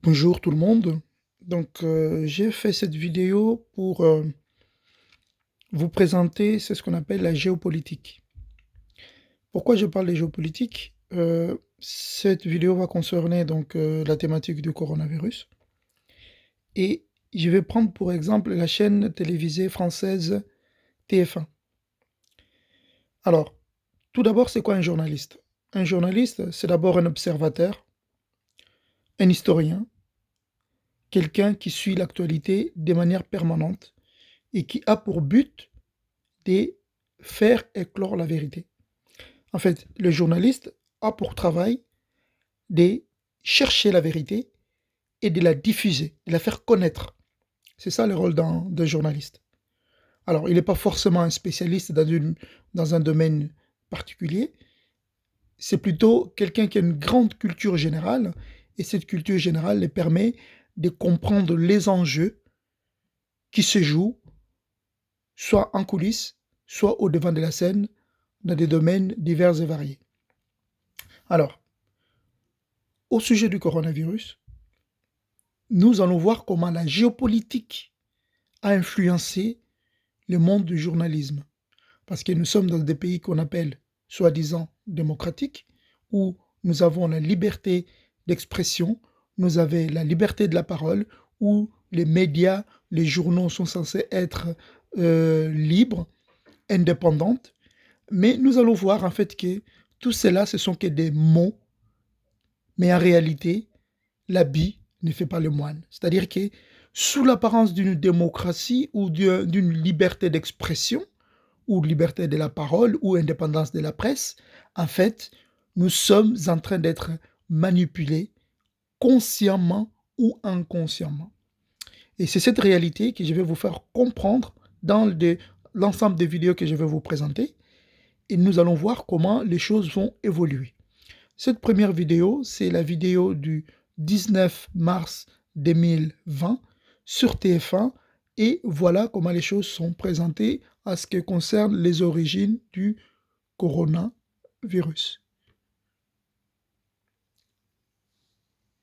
Bonjour tout le monde. J'ai fait cette vidéo pour vous présenter ce qu'on appelle la géopolitique. Pourquoi je parle de géopolitique? Cette vidéo va concerner la thématique du coronavirus et je vais prendre pour exemple la chaîne télévisée française TF1. Alors, tout d'abord, c'est quoi un journaliste? Un journaliste, c'est d'abord un observateur, un historien, quelqu'un qui suit l'actualité de manière permanente et qui a pour but de faire éclore la vérité. En fait, le journaliste a pour travail de chercher la vérité et de la diffuser, de la faire connaître. C'est ça le rôle d'un journaliste. Alors, il n'est pas forcément un spécialiste dans un domaine particulier, c'est plutôt quelqu'un qui a une grande culture générale, et cette culture générale lui permet de comprendre les enjeux qui se jouent, soit en coulisses, soit au devant de la scène, dans des domaines divers et variés. Alors, au sujet du coronavirus, nous allons voir comment la géopolitique a influencé le monde du journalisme. Parce que nous sommes dans des pays qu'on appelle soi-disant démocratiques, où nous avons la liberté d'expression, nous avons la liberté de la parole, où les médias, les journaux sont censés être libres, indépendants. Mais nous allons voir en fait que tout cela, ce sont que des mots, mais en réalité, l'habit ne fait pas le moine. C'est-à-dire que sous l'apparence d'une démocratie ou d'une liberté d'expression, ou liberté de la parole, ou indépendance de la presse, en fait, nous sommes en train d'être manipulés consciemment ou inconsciemment. Et c'est cette réalité que je vais vous faire comprendre dans l'ensemble des vidéos que je vais vous présenter. Et nous allons voir comment les choses vont évoluer. Cette première vidéo, c'est la vidéo du 19 mars 2020 sur TF1 et voilà comment les choses sont présentées à ce qui concerne les origines du coronavirus.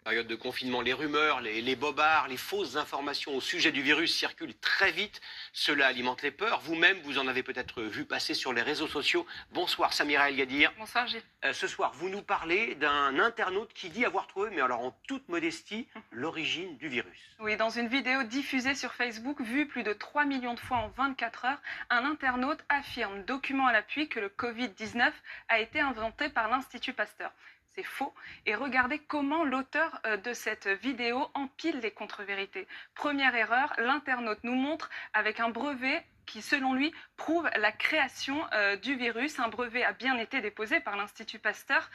Période de confinement, les rumeurs, les bobards, les fausses informations au sujet du virus circulent très vite. Cela alimente les peurs. Vous-même, vous en avez peut-être vu passer sur les réseaux sociaux. Bonsoir Samira El Gadir. Bonsoir Gilles. Ce soir, vous nous parlez d'un internaute qui dit avoir trouvé, mais alors en toute modestie, l'origine du virus. Oui, dans une vidéo diffusée sur Facebook, vue plus de 3 millions de fois en 24 heures, un internaute affirme, document à l'appui, que le Covid-19 a été inventé par l'Institut Pasteur. C'est faux. Et regardez comment l'auteur de cette vidéo empile les contre-vérités. Première erreur, l'internaute nous montre avec un brevet qui, selon lui, prouve la création du virus. Un brevet a bien été déposé par l'Institut Pasteur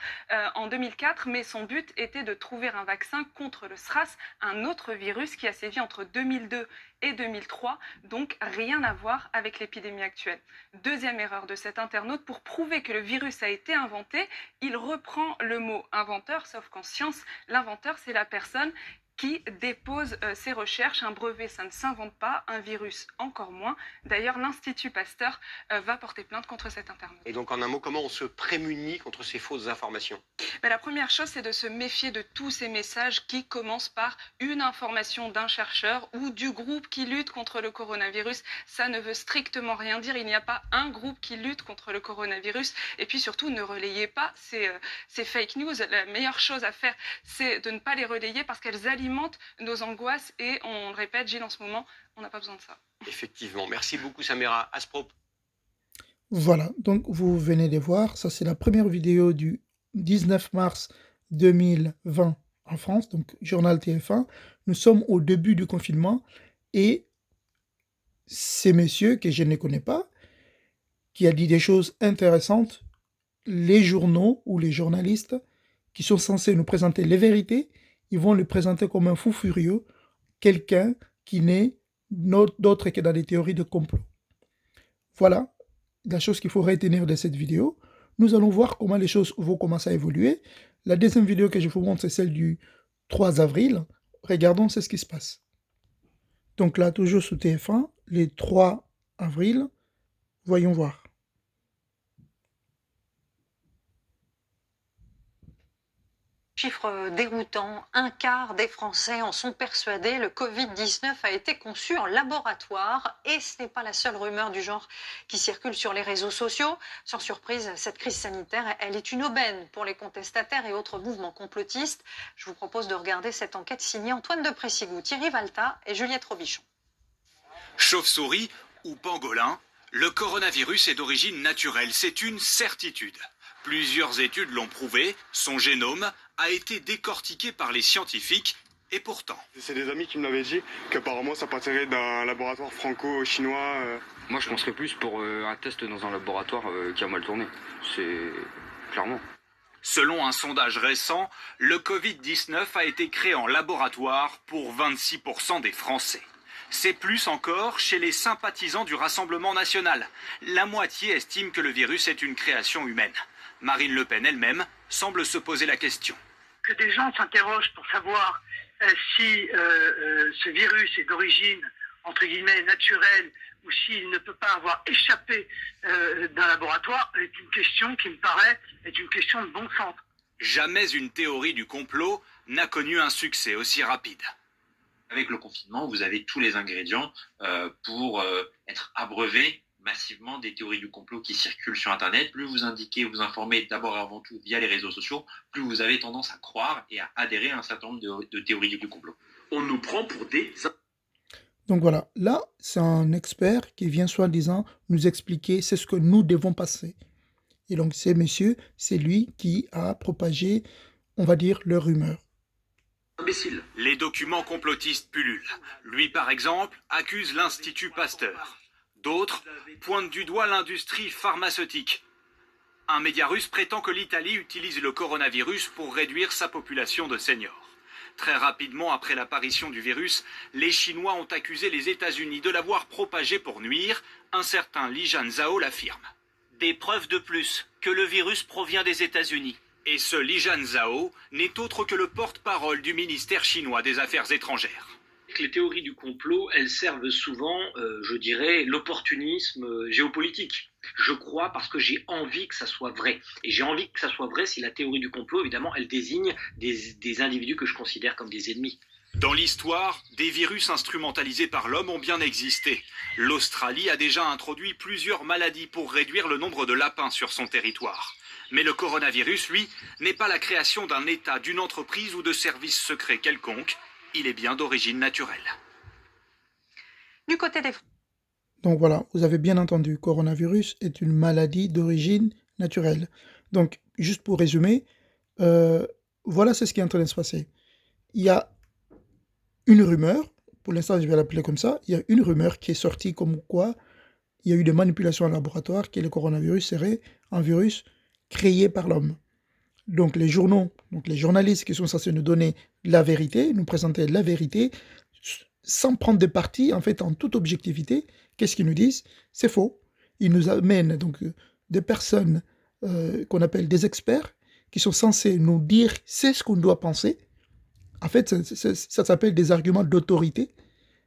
en 2004, mais son but était de trouver un vaccin contre le SRAS, un autre virus qui a sévi entre 2002 et 2003, donc rien à voir avec l'épidémie actuelle. Deuxième erreur de cet internaute, pour prouver que le virus a été inventé, il reprend le mot inventeur, sauf qu'en science, l'inventeur, c'est la personne qui dépose ses recherches. Un brevet, ça ne s'invente pas, un virus encore moins. D'ailleurs, l'Institut Pasteur va porter plainte contre cet internaute. Et donc, en un mot, comment on se prémunit contre ces fausses informations? Mais la première chose, c'est de se méfier de tous ces messages qui commencent par une information d'un chercheur ou du groupe qui lutte contre le coronavirus. Ça ne veut strictement rien dire. Il n'y a pas un groupe qui lutte contre le coronavirus. Et puis surtout, ne relayez pas ces fake news. La meilleure chose à faire, c'est de ne pas les relayer parce qu'elles alimentent nos angoisses. Et on le répète, Gilles, en ce moment, on n'a pas besoin de ça. Effectivement. Merci beaucoup, Samira. À ce propos. Voilà, donc vous venez de voir, ça c'est la première vidéo du 19 mars 2020 en France, donc journal TF1. Nous sommes au début du confinement et ces messieurs que je ne connais pas, qui a dit des choses intéressantes, les journaux ou les journalistes qui sont censés nous présenter les vérités, ils vont le présenter comme un fou furieux, quelqu'un qui n'est d'autre que dans des théories de complot. Voilà la chose qu'il faut retenir de cette vidéo. Nous allons voir comment les choses vont commencer à évoluer. La deuxième vidéo que je vous montre, c'est celle du 3 avril. Regardons ce qui se passe. Donc là, toujours sous TF1, les 3 avril, voyons voir. Chiffre déroutant, un quart des Français en sont persuadés. Le Covid-19 a été conçu en laboratoire et ce n'est pas la seule rumeur du genre qui circule sur les réseaux sociaux. Sans surprise, cette crise sanitaire, elle est une aubaine pour les contestataires et autres mouvements complotistes. Je vous propose de regarder cette enquête signée Antoine de Précigou, Thierry Valta et Juliette Robichon. Chauve-souris ou pangolin, le coronavirus est d'origine naturelle, c'est une certitude. Plusieurs études l'ont prouvé, son génome a été décortiqué par les scientifiques et pourtant. C'est des amis qui me l'avaient dit qu'apparemment ça partirait d'un laboratoire franco-chinois. Moi je penserais plus pour un test dans un laboratoire qui a mal tourné, c'est clairement. Selon un sondage récent, le Covid-19 a été créé en laboratoire pour 26% des Français. C'est plus encore chez les sympathisants du Rassemblement national. La moitié estime que le virus est une création humaine. Marine Le Pen elle-même semble se poser la question. Que des gens s'interrogent pour savoir si ce virus est d'origine, entre guillemets, naturelle, ou s'il ne peut pas avoir échappé d'un laboratoire, est une question qui me paraît être une question de bon sens. Jamais une théorie du complot n'a connu un succès aussi rapide. Avec le confinement, vous avez tous les ingrédients pour être abreuvé massivement des théories du complot qui circulent sur Internet. Plus vous indiquez, vous informez d'abord et avant tout via les réseaux sociaux, plus vous avez tendance à croire et à adhérer à un certain nombre de théories du complot. On nous prend pour des... Donc voilà, là, c'est un expert qui vient soi-disant nous expliquer c'est ce que nous devons passer. Et donc, c'est monsieur, c'est lui qui a propagé, on va dire, leur rumeur. Imbécile. Les documents complotistes pullulent. Lui, par exemple, accuse l'Institut Pasteur. D'autres pointent du doigt l'industrie pharmaceutique. Un média russe prétend que l'Italie utilise le coronavirus pour réduire sa population de seniors. Très rapidement après l'apparition du virus, les Chinois ont accusé les États-Unis de l'avoir propagé pour nuire. Un certain Li Jianzhao l'affirme. Des preuves de plus que le virus provient des États-Unis. Et ce Li Jianzhao n'est autre que le porte-parole du ministère chinois des Affaires étrangères. Les théories du complot, elles servent souvent, je dirais, l'opportunisme géopolitique. Je crois parce que j'ai envie que ça soit vrai. Et j'ai envie que ça soit vrai si la théorie du complot, évidemment, elle désigne des individus que je considère comme des ennemis. Dans l'histoire, des virus instrumentalisés par l'homme ont bien existé. L'Australie a déjà introduit plusieurs maladies pour réduire le nombre de lapins sur son territoire. Mais le coronavirus, lui, n'est pas la création d'un État, d'une entreprise ou de services secrets quelconque. Il est bien d'origine naturelle. Du côté des... Donc voilà, vous avez bien entendu, coronavirus est une maladie d'origine naturelle. Donc, juste pour résumer, voilà c'est ce qui est en train de se passer. Il y a une rumeur, pour l'instant je vais l'appeler comme ça, il y a une rumeur qui est sortie comme quoi il y a eu des manipulations en laboratoire, que le coronavirus serait un virus créé par l'homme. Donc les journaux, donc les journalistes qui sont censés nous donner la vérité, nous présenter la vérité, sans prendre de parti, en fait, en toute objectivité, qu'est-ce qu'ils nous disent? C'est faux. Ils nous amènent donc des personnes qu'on appelle des experts, qui sont censés nous dire c'est ce qu'on doit penser. En fait, ça s'appelle des arguments d'autorité,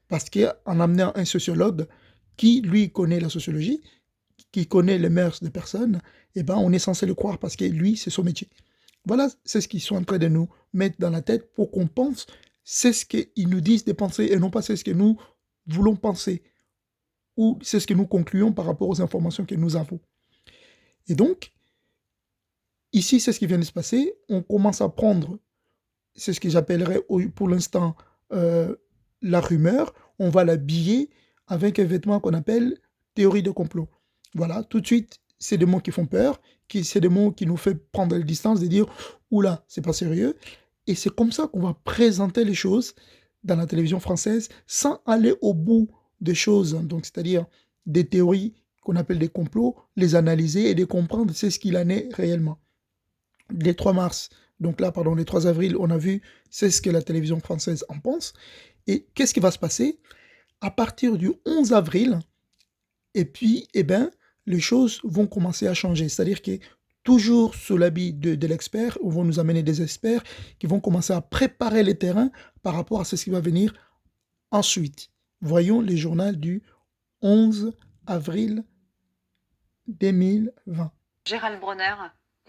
parce qu'en amenant un sociologue qui, lui, connaît la sociologie, qui connaît les mœurs des personnes, eh ben, on est censé le croire parce que lui, c'est son métier. Voilà, c'est ce qu'ils sont en train de nous mettre dans la tête pour qu'on pense, c'est ce qu'ils nous disent de penser et non pas c'est ce que nous voulons penser ou c'est ce que nous concluons par rapport aux informations que nous avons. Et donc, ici, c'est ce qui vient de se passer. On commence à prendre, c'est ce que j'appellerais pour l'instant la rumeur, on va l'habiller avec un vêtement qu'on appelle théorie de complot. Voilà, tout de suite, c'est des mots qui font peur, c'est des mots qui nous font prendre la distance, de dire « Oula, c'est pas sérieux ». Et c'est comme ça qu'on va présenter les choses dans la télévision française sans aller au bout des choses, donc c'est-à-dire des théories qu'on appelle des complots, les analyser et de comprendre c'est ce qu'il en est réellement. Les 3 mars, donc là, pardon, les 3 avril, on a vu c'est ce que la télévision française en pense. Et qu'est-ce qui va se passer? À partir du 11 avril, et puis, eh ben, les choses vont commencer à changer. C'est-à-dire que toujours sous l'habit de l'expert, on va nous amener des experts qui vont commencer à préparer les terrains par rapport à ce qui va venir ensuite. Voyons les journaux du 11 avril 2020. Gérald Bronner.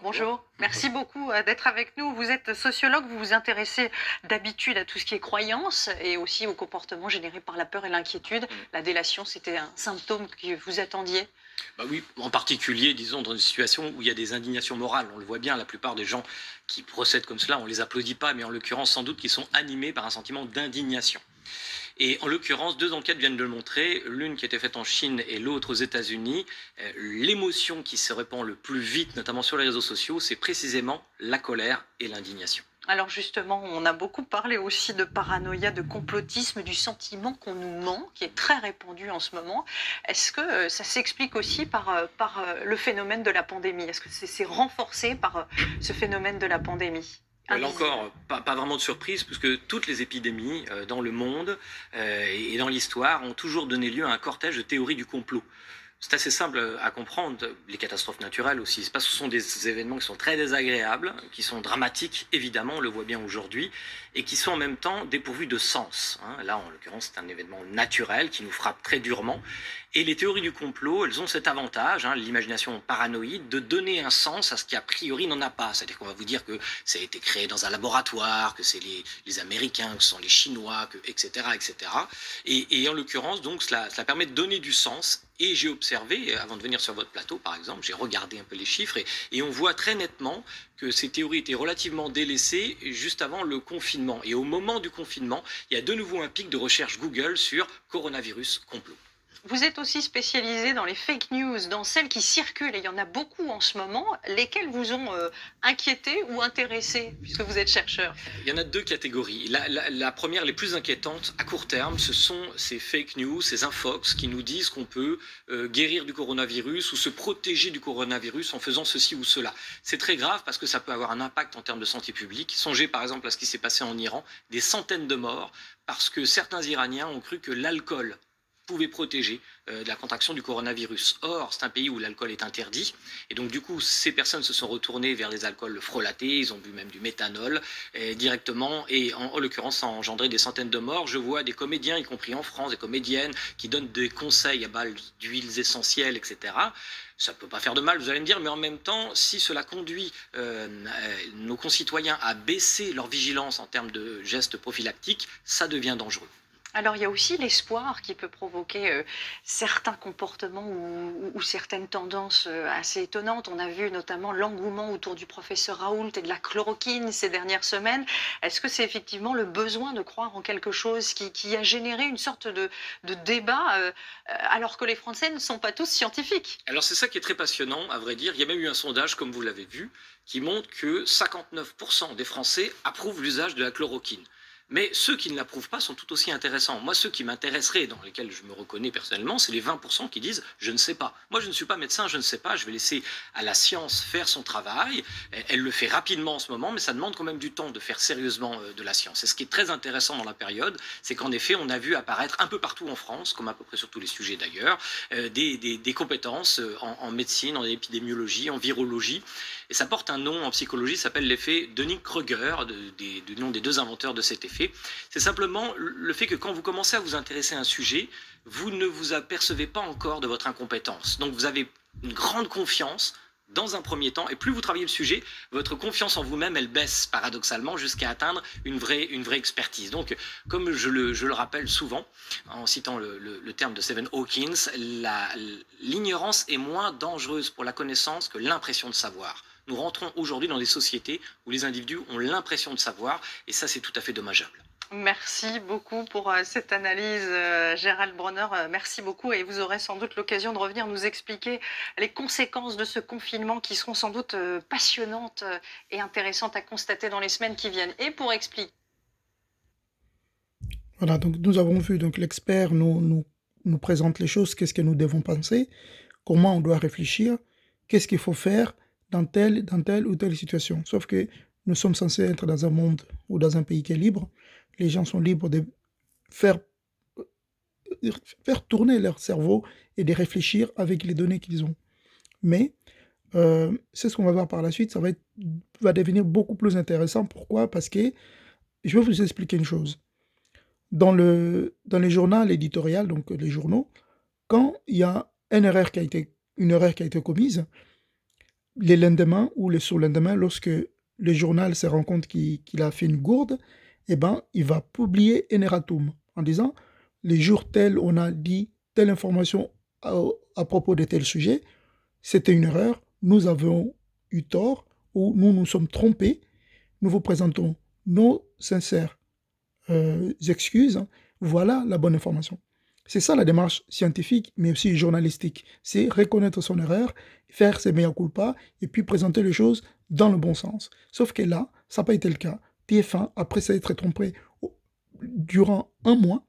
Bonjour, merci beaucoup d'être avec nous. Vous êtes sociologue, vous vous intéressez d'habitude à tout ce qui est croyance et aussi au comportement généré par la peur et l'inquiétude. La délation, c'était un symptôme que vous attendiez? Bah oui, en particulier, disons, dans une situation où il y a des indignations morales. On le voit bien, la plupart des gens qui procèdent comme cela, on les applaudit pas, mais en l'occurrence, sans doute qu'ils sont animés par un sentiment d'indignation. Et en l'occurrence, deux enquêtes viennent de le montrer, l'une qui a été faite en Chine et l'autre aux États-Unis. L'émotion qui se répand le plus vite, notamment sur les réseaux sociaux, c'est précisément la colère et l'indignation. Alors justement, on a beaucoup parlé aussi de paranoïa, de complotisme, du sentiment qu'on nous ment, qui est très répandu en ce moment. Est-ce que ça s'explique aussi par le phénomène de la pandémie? Est-ce que c'est renforcé par ce phénomène de la pandémie? Là encore, pas vraiment de surprise, puisque toutes les épidémies dans le monde et dans l'histoire ont toujours donné lieu à un cortège de théories du complot. C'est assez simple à comprendre, les catastrophes naturelles aussi, parce que ce sont des événements qui sont très désagréables, qui sont dramatiques, évidemment, on le voit bien aujourd'hui, et qui sont en même temps dépourvus de sens. Là, en l'occurrence, c'est un événement naturel qui nous frappe très durement. Et les théories du complot, elles ont cet avantage, l'imagination paranoïde, de donner un sens à ce qui a priori n'en a pas. C'est-à-dire qu'on va vous dire que ça a été créé dans un laboratoire, que c'est les Américains, que ce sont les Chinois, etc., etc. Et en l'occurrence, donc, cela permet de donner du sens. Et j'ai observé, avant de venir sur votre plateau par exemple, j'ai regardé un peu les chiffres et on voit très nettement que ces théories étaient relativement délaissées juste avant le confinement. Et au moment du confinement, il y a de nouveau un pic de recherche Google sur coronavirus complot. Vous êtes aussi spécialisé dans les fake news, dans celles qui circulent, et il y en a beaucoup en ce moment, lesquelles vous ont inquiété ou intéressé, puisque vous êtes chercheur? Il y en a deux catégories. La première, les plus inquiétantes à court terme, ce sont ces fake news, ces infox qui nous disent qu'on peut guérir du coronavirus ou se protéger du coronavirus en faisant ceci ou cela. C'est très grave parce que ça peut avoir un impact en termes de santé publique. Songez par exemple à ce qui s'est passé en Iran, des centaines de morts parce que certains Iraniens ont cru que l'alcool pouvait protéger de la contraction du coronavirus. Or, c'est un pays où l'alcool est interdit, et donc du coup, ces personnes se sont retournées vers les alcools frelatés, ils ont bu même du méthanol directement, et en l'occurrence, ça a engendré des centaines de morts. Je vois des comédiens, y compris en France, des comédiennes, qui donnent des conseils à base d'huiles essentielles, etc. Ça ne peut pas faire de mal, vous allez me dire, mais en même temps, si cela conduit nos concitoyens à baisser leur vigilance en termes de gestes prophylactiques, ça devient dangereux. Alors, il y a aussi l'espoir qui peut provoquer certains comportements ou certaines tendances assez étonnantes. On a vu notamment l'engouement autour du professeur Raoult et de la chloroquine ces dernières semaines. Est-ce que c'est effectivement le besoin de croire en quelque chose qui a généré une sorte de débat alors que les Français ne sont pas tous scientifiques? Alors c'est ça qui est très passionnant, à vrai dire. Il y a même eu un sondage, comme vous l'avez vu, qui montre que 59% des Français approuvent l'usage de la chloroquine. Mais ceux qui ne l'approuvent pas sont tout aussi intéressants. Moi, ceux qui m'intéresseraient, dans lesquels je me reconnais personnellement, c'est les 20% qui disent « je ne sais pas ». Moi, je ne suis pas médecin, je ne sais pas, je vais laisser à la science faire son travail. Elle le fait rapidement en ce moment, mais ça demande quand même du temps de faire sérieusement de la science. Et ce qui est très intéressant dans la période, c'est qu'en effet, on a vu apparaître un peu partout en France, comme à peu près sur tous les sujets d'ailleurs, des compétences en médecine, en épidémiologie, en virologie. Et ça porte un nom en psychologie, ça s'appelle l'effet Dunning-Kruger, du nom des deux inventeurs de cet effet. C'est simplement le fait que quand vous commencez à vous intéresser à un sujet, vous ne vous apercevez pas encore de votre incompétence. Donc vous avez une grande confiance dans un premier temps, et plus vous travaillez le sujet, votre confiance en vous-même, elle baisse paradoxalement jusqu'à atteindre une vraie expertise. Donc, comme je le rappelle souvent, en citant le terme de Stephen Hawking, l'ignorance est moins dangereuse pour la connaissance que l'impression de savoir. Nous rentrons aujourd'hui dans des sociétés où les individus ont l'impression de savoir, et ça, c'est tout à fait dommageable. Merci beaucoup pour cette analyse, Gérald Bronner. Merci beaucoup, et vous aurez sans doute l'occasion de revenir nous expliquer les conséquences de ce confinement qui seront sans doute passionnantes et intéressantes à constater dans les semaines qui viennent. Et pour expliquer... Voilà, donc nous avons vu, donc l'expert nous présente les choses, qu'est-ce que nous devons penser, comment on doit réfléchir, qu'est-ce qu'il faut faire dans telle ou telle situation. Sauf que nous sommes censés être dans un monde ou dans un pays qui est libre. Les gens sont libres de faire tourner leur cerveau et de réfléchir avec les données qu'ils ont. Mais c'est ce qu'on va voir par la suite, ça va devenir beaucoup plus intéressant. Pourquoi? Parce que je vais vous expliquer une chose. Dans les journaux éditoriaux, donc les journaux, quand il y a une erreur qui a été commise, le lendemain ou le surlendemain, lorsque le journal se rend compte qu'il a fait une gourde, eh ben, il va publier un erratum en disant les jours tels, on a dit telle information à propos de tel sujet, c'était une erreur, nous avons eu tort ou nous nous sommes trompés, nous vous présentons nos sincères excuses, voilà la bonne information. C'est ça la démarche scientifique, mais aussi journalistique. C'est reconnaître son erreur, faire ses mea culpa, et puis présenter les choses dans le bon sens. Sauf que là, ça n'a pas été le cas. TF1, après s'être trompé durant un mois,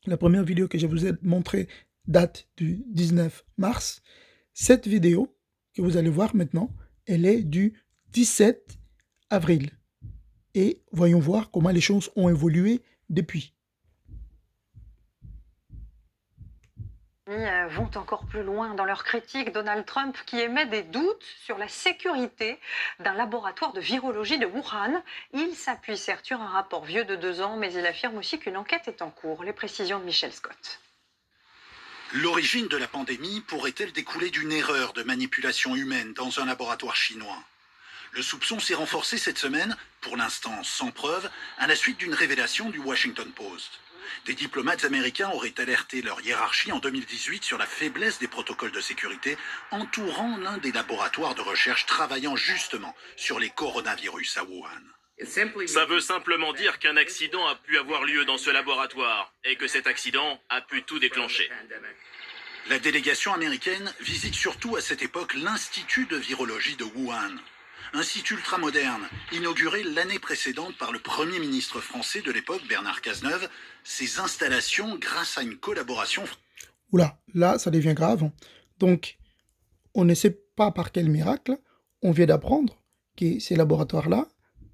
la première vidéo que je vous ai montrée date du 19 mars. Cette vidéo que vous allez voir maintenant, elle est du 17 avril. Et voyons voir comment les choses ont évolué depuis. Vont encore plus loin dans leur critique. Donald Trump qui émet des doutes sur la sécurité d'un laboratoire de virologie de Wuhan. Il s'appuie certes sur un rapport vieux de 2 ans, mais il affirme aussi qu'une enquête est en cours. Les précisions de Michel Scott. L'origine de la pandémie pourrait-elle découler d'une erreur de manipulation humaine dans un laboratoire chinois? Le soupçon s'est renforcé cette semaine, pour l'instant sans preuve, à la suite d'une révélation du Washington Post. Des diplomates américains auraient alerté leur hiérarchie en 2018 sur la faiblesse des protocoles de sécurité entourant l'un des laboratoires de recherche travaillant justement sur les coronavirus à Wuhan. Ça veut simplement dire qu'un accident a pu avoir lieu dans ce laboratoire et que cet accident a pu tout déclencher. La délégation américaine visite surtout à cette époque l'Institut de virologie de Wuhan. Un site ultramoderne, inauguré l'année précédente par le Premier ministre français de l'époque, Bernard Cazeneuve, ses installations grâce à une collaboration... Oula, là, ça devient grave. Donc, on ne sait pas par quel miracle, on vient d'apprendre que ces laboratoires-là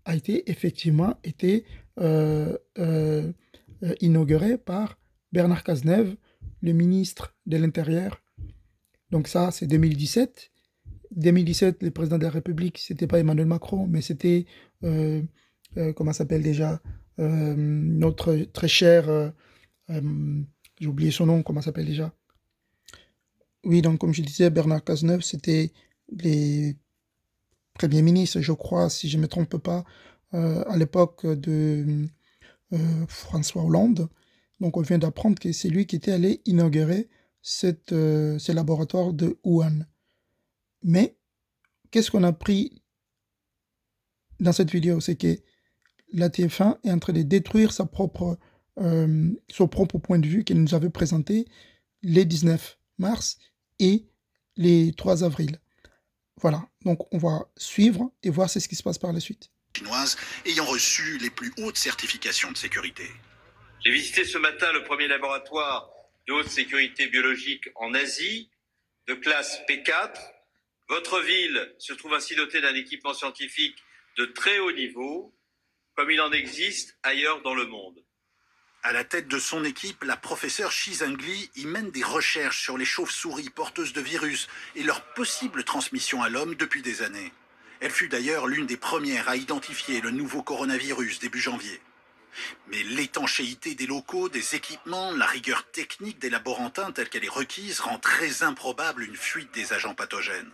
a été effectivement inauguré par Bernard Cazeneuve, le ministre de l'Intérieur. Donc ça, c'est 2017. 2017, le président de la République, c'était pas Emmanuel Macron, mais c'était, comment s'appelle déjà, notre très cher, j'ai oublié son nom, comment s'appelle déjà. Oui, donc comme je disais, Bernard Cazeneuve, c'était les premiers ministres, je crois, si je ne me trompe pas, à l'époque de François Hollande. Donc on vient d'apprendre que c'est lui qui était allé inaugurer ce laboratoire de Wuhan. Mais qu'est-ce qu'on a appris dans cette vidéo? C'est que la TF1 est en train de détruire son propre point de vue qu'elle nous avait présenté les 19 mars et les 3 avril. Voilà, donc on va suivre et voir ce qui se passe par la suite. Chinoise ayant reçu les plus hautes certifications de sécurité. J'ai visité ce matin le premier laboratoire de haute sécurité biologique en Asie, de classe P4. Votre ville se trouve ainsi dotée d'un équipement scientifique de très haut niveau, comme il en existe ailleurs dans le monde. À la tête de son équipe, la professeure Shi Zhengli y mène des recherches sur les chauves-souris porteuses de virus et leur possible transmission à l'homme depuis des années. Elle fut d'ailleurs l'une des premières à identifier le nouveau coronavirus début janvier. Mais l'étanchéité des locaux, des équipements, la rigueur technique des laborantins telle qu'elle est requise rend très improbable une fuite des agents pathogènes.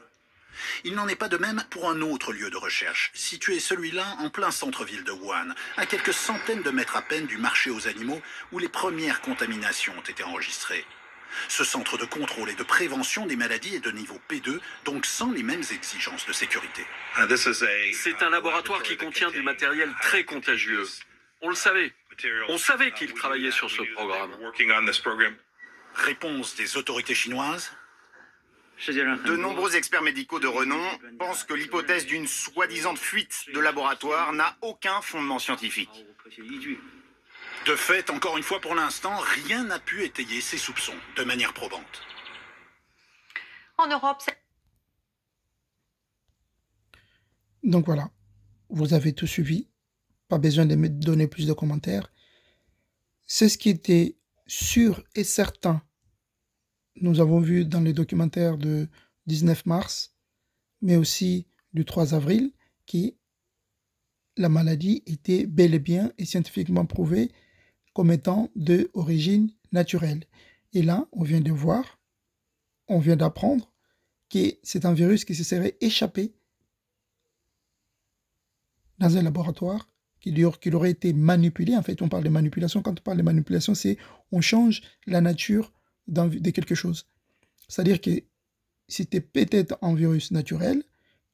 Il n'en est pas de même pour un autre lieu de recherche, situé celui-là en plein centre-ville de Wuhan, à quelques centaines de mètres à peine du marché aux animaux où les premières contaminations ont été enregistrées. Ce centre de contrôle et de prévention des maladies est de niveau P2, donc sans les mêmes exigences de sécurité. C'est un laboratoire qui contient du matériel très contagieux. On le savait. On savait qu'il travaillait sur ce programme. Réponse des autorités chinoises. De nombreux experts médicaux de renom pensent que l'hypothèse d'une soi-disant fuite de laboratoire n'a aucun fondement scientifique. De fait, encore une fois pour l'instant, rien n'a pu étayer ces soupçons de manière probante. En Europe, Donc voilà, vous avez tout suivi, pas besoin de me donner plus de commentaires. C'est ce qui était sûr et certain. Nous avons vu dans les documentaires de 19 mars, mais aussi du 3 avril, que la maladie était bel et bien et scientifiquement prouvée comme étant d'origine naturelle. Et là, on vient de voir, on vient d'apprendre que c'est un virus qui se serait échappé dans un laboratoire, qu'il aurait été manipulé. En fait, on parle de manipulation. Quand on parle de manipulation, c'est on change la nature de quelque chose. C'est-à-dire que c'était peut-être un virus naturel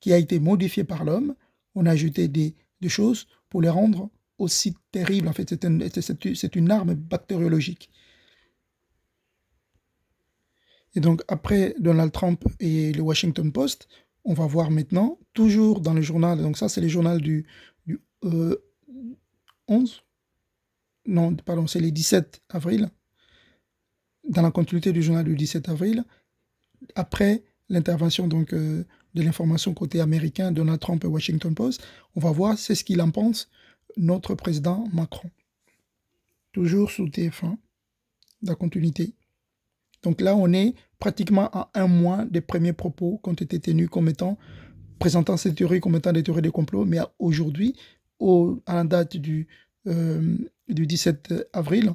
qui a été modifié par l'homme. On a ajouté des choses pour les rendre aussi terribles. En fait, c'est une arme bactériologique. Et donc, après Donald Trump et le Washington Post, on va voir maintenant, toujours dans le journal, donc ça, c'est le journal du 11 Non, pardon, c'est le 17 avril. Dans la continuité du journal du 17 avril, après l'intervention donc de l'information côté américain, Donald Trump et Washington Post, on va voir c'est ce qu'il en pense notre président Macron. Toujours sous TF1, la continuité. Donc là, on est pratiquement à un mois des premiers propos qui ont été tenus comme étant, présentant ces théories comme étant des théories de complot, mais aujourd'hui, à la date du 17 avril,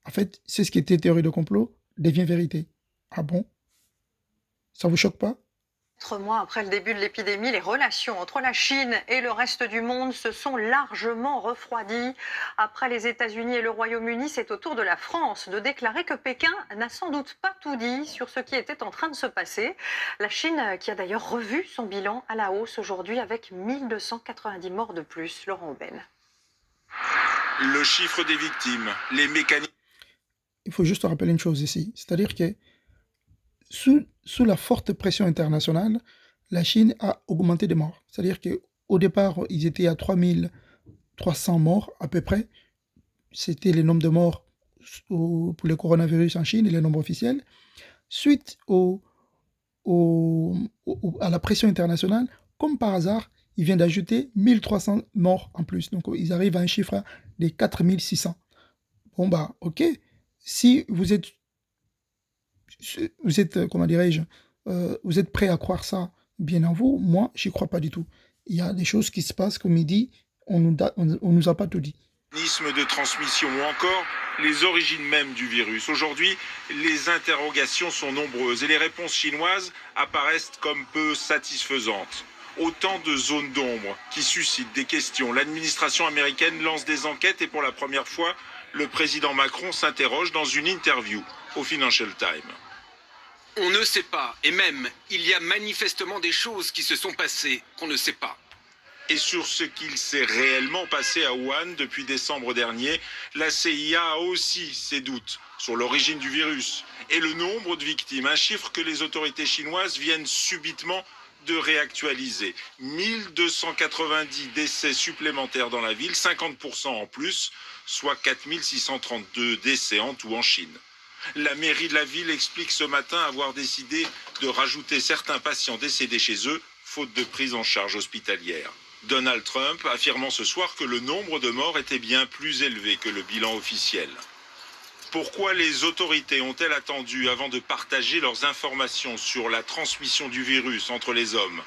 en fait, c'est ce qui était théorie de complot devient vérité. Ah bon? Ça vous choque pas? 4 mois après le début de l'épidémie, les relations entre la Chine et le reste du monde se sont largement refroidies. Après les États-Unis et le Royaume-Uni, c'est au tour de la France de déclarer que Pékin n'a sans doute pas tout dit sur ce qui était en train de se passer. La Chine qui a d'ailleurs revu son bilan à la hausse aujourd'hui avec 1290 morts de plus. Laurent Aubaine. Le chiffre des victimes, les mécanismes... Il faut juste rappeler une chose ici, c'est-à-dire que sous la forte pression internationale, la Chine a augmenté des morts. C'est-à-dire qu'au départ, ils étaient à 3300 morts à peu près. C'était le nombre de morts pour le coronavirus en Chine et le nombre officiel. Suite à la pression internationale, comme par hasard, ils viennent d'ajouter 1300 morts en plus. Donc, ils arrivent à un chiffre de 4600. Bon, bah, ok. Si vous êtes comment dirais-je, vous êtes prêt à croire ça bien en vous, moi, j'y crois pas du tout. Il y a des choses qui se passent, comme il dit, on nous a pas tout dit. Mécanismes de transmission ou encore les origines mêmes du virus. Aujourd'hui, les interrogations sont nombreuses et les réponses chinoises apparaissent comme peu satisfaisantes. Autant de zones d'ombre qui suscitent des questions. L'administration américaine lance des enquêtes et pour la première fois, le président Macron s'interroge dans une interview au Financial Times. On ne sait pas, et même, il y a manifestement des choses qui se sont passées qu'on ne sait pas. Et sur ce qu'il s'est réellement passé à Wuhan depuis décembre dernier, la CIA a aussi ses doutes sur l'origine du virus et le nombre de victimes, un chiffre que les autorités chinoises viennent subitement de réactualiser. 1290 décès supplémentaires dans la ville, 50% en plus, soit 4632 décès en tout en Chine. La mairie de la ville explique ce matin avoir décidé de rajouter certains patients décédés chez eux, faute de prise en charge hospitalière. Donald Trump affirmant ce soir que le nombre de morts était bien plus élevé que le bilan officiel. Pourquoi les autorités ont-elles attendu avant de partager leurs informations sur la transmission du virus entre les hommes?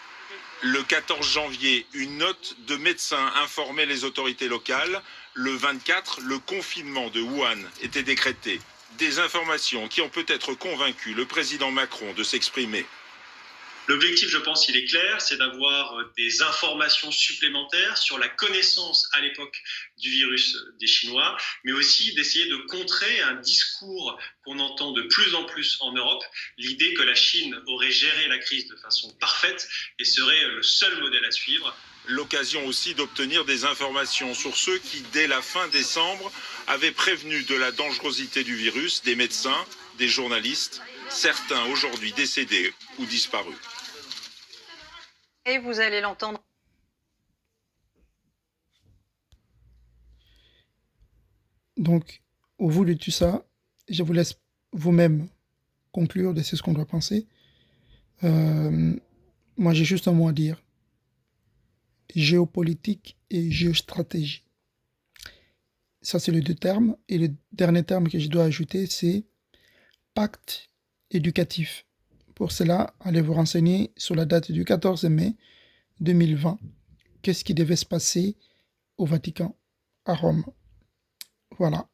Le 14 janvier, une note de médecin informait les autorités locales. Le 24, le confinement de Wuhan était décrété. Des informations qui ont peut-être convaincu le président Macron de s'exprimer. L'objectif, je pense, il est clair, c'est d'avoir des informations supplémentaires sur la connaissance à l'époque du virus des Chinois, mais aussi d'essayer de contrer un discours qu'on entend de plus en plus en Europe, l'idée que la Chine aurait géré la crise de façon parfaite et serait le seul modèle à suivre. L'occasion aussi d'obtenir des informations sur ceux qui, dès la fin décembre, avaient prévenu de la dangerosité du virus, des médecins, des journalistes, certains aujourd'hui décédés ou disparus. Et vous allez l'entendre. Donc, au vu de tout ça, je vous laisse vous-même conclure de ce qu'on doit penser. Moi, j'ai juste un mot à dire. Géopolitique et géostratégie. Ça, c'est les deux termes. Et le dernier terme que je dois ajouter, c'est pacte éducatif. Pour cela, allez vous renseigner sur la date du 14 mai 2020. Qu'est-ce qui devait se passer au Vatican, à Rome? Voilà.